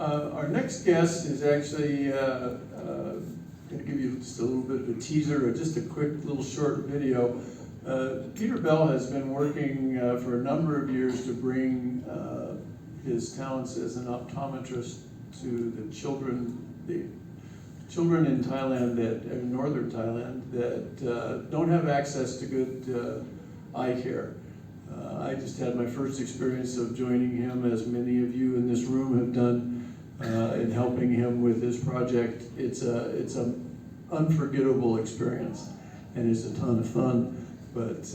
Our next guest is actually going to give you just a little bit of a teaser, or just a quick little short video. Peter Bell has been working for a number of years to bring his talents as an optometrist to the children in Thailand, in northern Thailand, that don't have access to good eye care. I just had my first experience of joining him, as many of you in this room have done, in helping him with his project. It's an unforgettable experience, and it's a ton of fun. But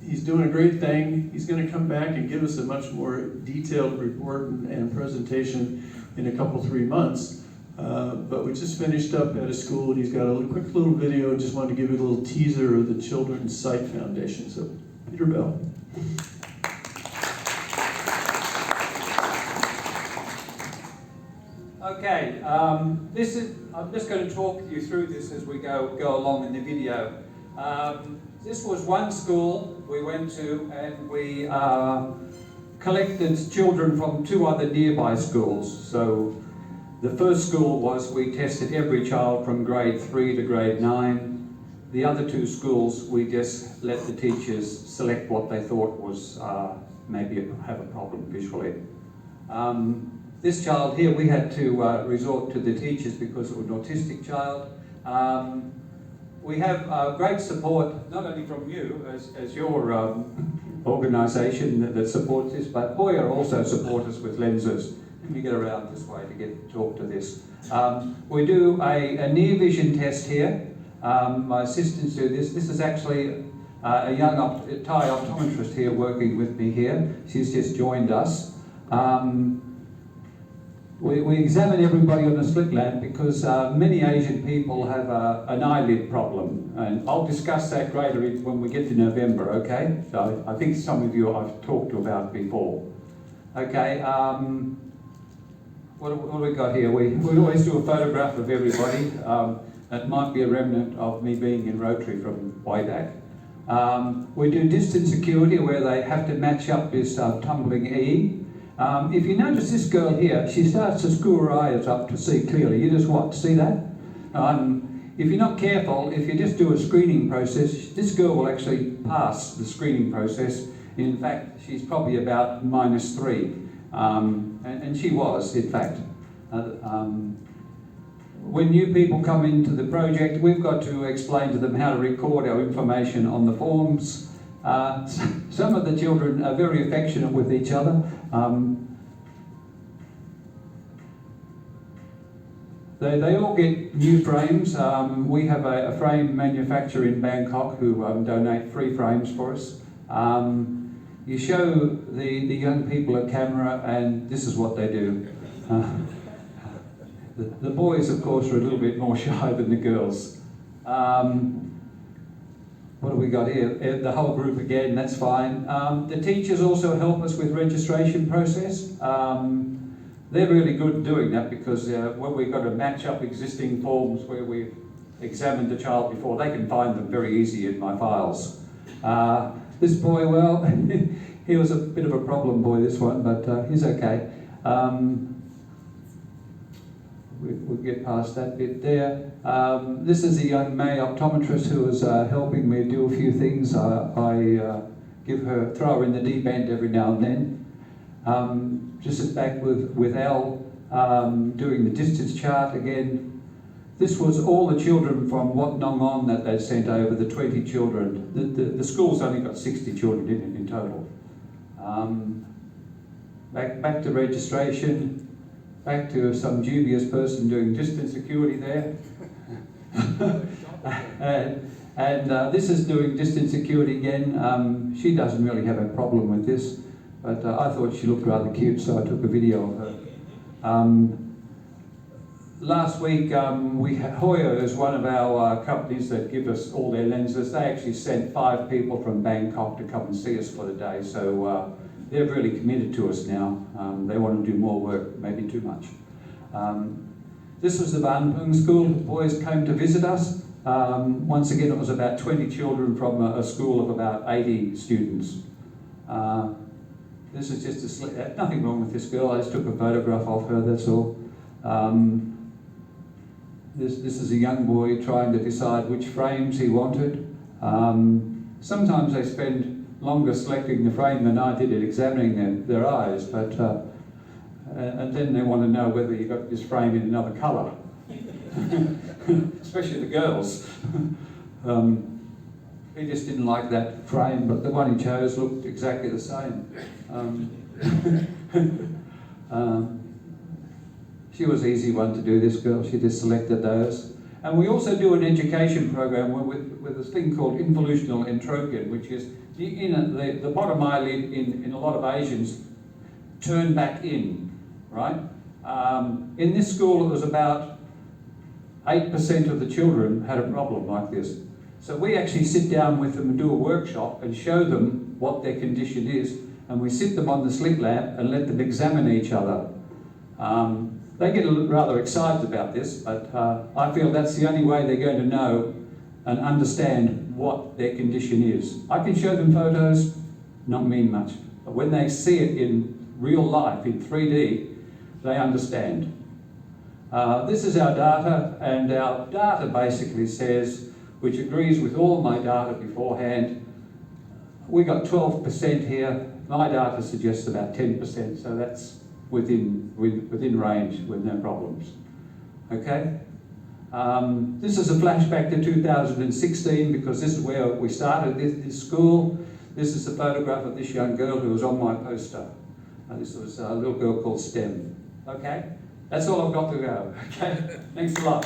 he's doing a great thing. He's going to come back and give us a much more detailed report and presentation in a couple, 3 months. But we just finished up at a school, and he's got a quick little video. Just wanted to give you a little teaser of the Children's Sight Foundation. So, Peter Bell. Okay, I'm just going to talk you through this as we go along in the video. This was one school we went to, and we collected children from 2 other nearby schools. So the first school was, we tested every child from grade 3 to grade 9. The other 2 schools, we just let the teachers select what they thought was maybe have a problem visually. This child here, we had to resort to the teachers because it was an autistic child. We have great support, not only from you as your organisation that supports this, but Hoya also support us with lenses. Let me get around this way to talk to this. We do a near vision test here. My assistants do this. This is actually a young Thai optometrist here working with me here. She's just joined us. We examine everybody on a slit lamp because many Asian people have an eyelid problem, and I'll discuss that greater when we get to November, okay? So I think some of you I've talked to about before. Okay, what have we got here? We always do a photograph of everybody. That might be a remnant of me being in Rotary from way back. We do distance security where they have to match up this tumbling E. If you notice this girl here, she starts to screw her eyes up to see clearly. You just what, see that? If you're not careful, if you just do a screening process, this girl will actually pass the screening process. In fact, she's probably about -3. And she was, in fact. When new people come into the project, we've got to explain to them how to record our information on the forms. Some of the children are very affectionate with each other. They all get new frames. We have a frame manufacturer in Bangkok who donate free frames for us. You show the young people a camera, and this is what they do. The boys, of course, are a little bit more shy than the girls. What have we got here? The whole group again, that's fine. The teachers also help us with registration process. They're really good at doing that because when we've got to match up existing forms where we've examined the child before, they can find them very easy in my files. This boy, well, he was a bit of a problem boy, this one, but he's okay. We'll get past that bit there. This is a young May optometrist who is helping me do a few things. I throw her in the deep end every now and then. Just as back with Al doing the distance chart again. This was all the children from Wat Nong On that they sent over, the 20 children. The school's only got 60 children in total. Back to registration. Back to some dubious person doing distance security there. and this is doing distance security again. She doesn't really have a problem with this, but I thought she looked rather cute, so I took a video of her. Last week, Hoya is one of our companies that give us all their lenses. They actually sent 5 people from Bangkok to come and see us for the day, so they're really committed to us now. They want to do more work, maybe too much. This was the Van Pung School. The boys came to visit us. Once again, it was about 20 children from a school of about 80 students. This is just nothing wrong with this girl. I just took a photograph of her, that's all. This is a young boy trying to decide which frames he wanted. Sometimes they spend longer selecting the frame than I did at examining their eyes, but and then they want to know whether you got this frame in another colour, especially the girls. He just didn't like that frame, but the one he chose looked exactly the same. She was an easy one to do, this girl. She just selected those. And we also do an education program with this thing called involutional entropion, which is the bottom eyelid in a lot of Asians turn back in, right? In this school, it was about 8% of the children had a problem like this. So we actually sit down with them and do a workshop and show them what their condition is, and we sit them on the slit lamp and let them examine each other. They get rather excited about this, but I feel that's the only way they're going to know and understand what their condition is. I can show them photos, not mean much, but when they see it in real life, in 3D, they understand. This is our data, and our data basically says, which agrees with all my data beforehand, we got 12% here. My data suggests about 10%, so that's within range with no problems. Okay? This is a flashback to 2016 because this is where we started this school. This is a photograph of this young girl who was on my poster. This was a little girl called STEM. Okay? That's all I've got to go. Okay? Thanks a lot.